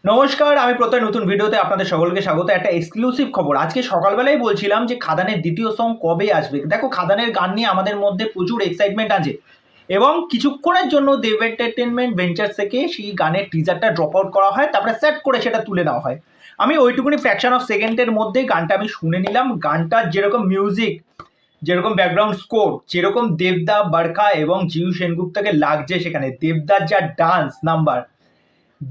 নমস্কার, আমি প্রত্যয় নতুন ভিডিওতে আপনাদের সকলকে স্বাগত। একটা এক্সক্লুসিভ খবর। আজকে সকালবেলায় বলছিলাম যে খাদানের দ্বিতীয় সং কবে আসবে। দেখো, খাদানের গান নিয়ে আমাদের মধ্যে প্রচুর এক্সাইটমেন্ট আছে এবং কিছুক্ষণের জন্য দেব এন্টারটেনমেন্ট ভেঞ্চার্স থেকে সেই গানের টিজারটা ড্রপ আউট করা হয়, তারপরে সেট করে সেটা তুলে নেওয়া হয়। আমি ওইটুকুনি ফ্র্যাকশন অফ সেকেন্ডের মধ্যে গানটা আমি শুনে নিলাম। গানটার যেরকম মিউজিক, যেরকম ব্যাকগ্রাউন্ড স্কোর, যেরকম দেবদা, বারখা এবং জিউ সেনগুপ্তকে লাগছে, সেখানে দেবদার যা ডান্স নাম্বার,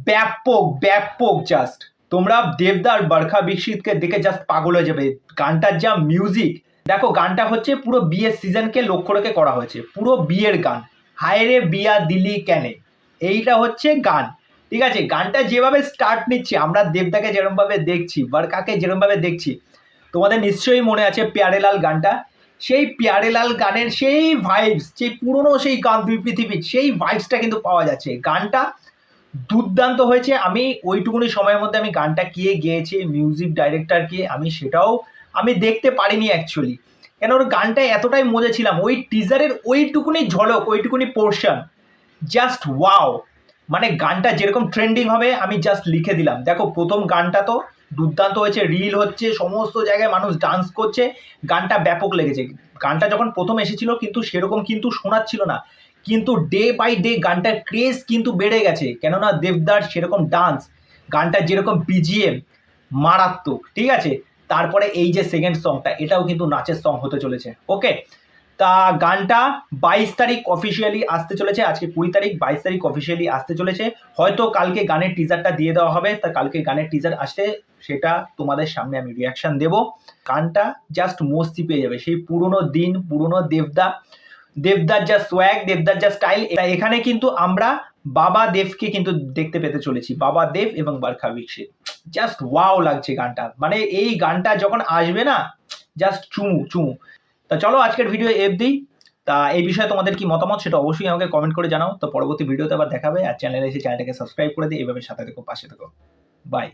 ব্যাপক ব্যাপক। জাস্ট তোমরা দেবদার বারখা বিকশিতকে দেখে জাস্ট পাগল হয়ে যাবে। গানটার যা মিউজিক, দেখো গানটা হচ্ছে পুরো বিয়ের সিজনকে লক্ষ্য রেখে করা হয়েছে, পুরো বিয়ের গান। হায়রে বিয়া দিলি কেনে, এইটা হচ্ছে গান। ঠিক আছে, গানটা যেভাবে স্টার্ট নিচ্ছে, আমরা দেবদাকে যেরকমভাবে দেখছি, বারখাকে যেরকমভাবে দেখছি, তোমাদের নিশ্চয়ই মনে আছে প্যারেলাল গানটা। সেই প্যারেলাল গানের সেই ভাইবস, সেই পুরনো সেই গান দুই পৃথিবীর, সেই ভাইবসটা কিন্তু পাওয়া যাচ্ছে। গানটা দুর্দান্ত হয়েছে। আমি ওইটুকুনি সময়ের মধ্যে আমি গানটা কে গেয়েছে, মিউজিক ডাইরেক্টর কে, আমি সেটাও আমি দেখতে পারিনি অ্যাকচুয়ালি, কেন ওর গানটা এতটাই মজা ছিলাম। ওই টিজারের ওইটুকুনি ঝলক, ওইটুকুনি পোর্শন, জাস্ট ওয়াও। মানে গানটা যেরকম ট্রেন্ডিং হবে আমি জাস্ট লিখে দিলাম। দেখো, প্রথম গানটা তো দুর্দান্ত হয়েছে, রিল হচ্ছে, সমস্ত জায়গায় মানুষ ডান্স করছে, গানটা ব্যাপক লেগেছে। গানটা যখন প্রথম এসেছিল কিন্তু সেরকম কিন্তু শোনাচ্ছিল না, কিন্তু ডে বাই ডে গানটার ক্রেজ কিন্তু বেড়ে গেছে, কেননা দেবদার সেরকম ডান্স, গানটার যেরকম বিজিএম মারাত্মক। ঠিক আছে, তারপরে এই যে সেকেন্ড সংটা, এটাও কিন্তু নাচের সং হতে চলেছে। ওকে, তা গানটা 22 তারিখ অফিসিয়ালি আসতে চলেছে। আজকে 20 তারিখ, 22 তারিখ অফিসিয়ালি আসতে চলেছে। হয়তো কালকে গানের টিজারটা দিয়ে দেওয়া হবে। তা কালকে গানের টিজার আসলে সেটা তোমাদের সামনে আমি রিয়াকশন দেব। গানটা জাস্ট মস্তি পেয়ে যাবে, সেই পুরনো দিন, পুরনো দেবদা, দেবদার যা সোয়াগ, দেবদার যা স্টাইল। এখানে কিন্তু আমরা বাবা দেবকে কিন্তু দেখতে পেতে চলেছি, বাবা দেব এবং বারখা বিকশিত। জাস্ট ওয়াও লাগছে গানটা। মানে এই গানটা যখন আসবে না, জাস্ট চুমু চুমু। তা চলো আজকের ভিডিও দিই। তা এই বিষয়ে তোমাদের কি মতামত সেটা অবশ্যই আমাকে কমেন্ট করে জানাও। তো পরবর্তী ভিডিওতে আবার দেখাবে। আর চ্যানেলে এসে চ্যানেলটাকে সাবস্ক্রাইব করে দিই। এইভাবে সাথে থেকো, পাশে থেকো। বাই।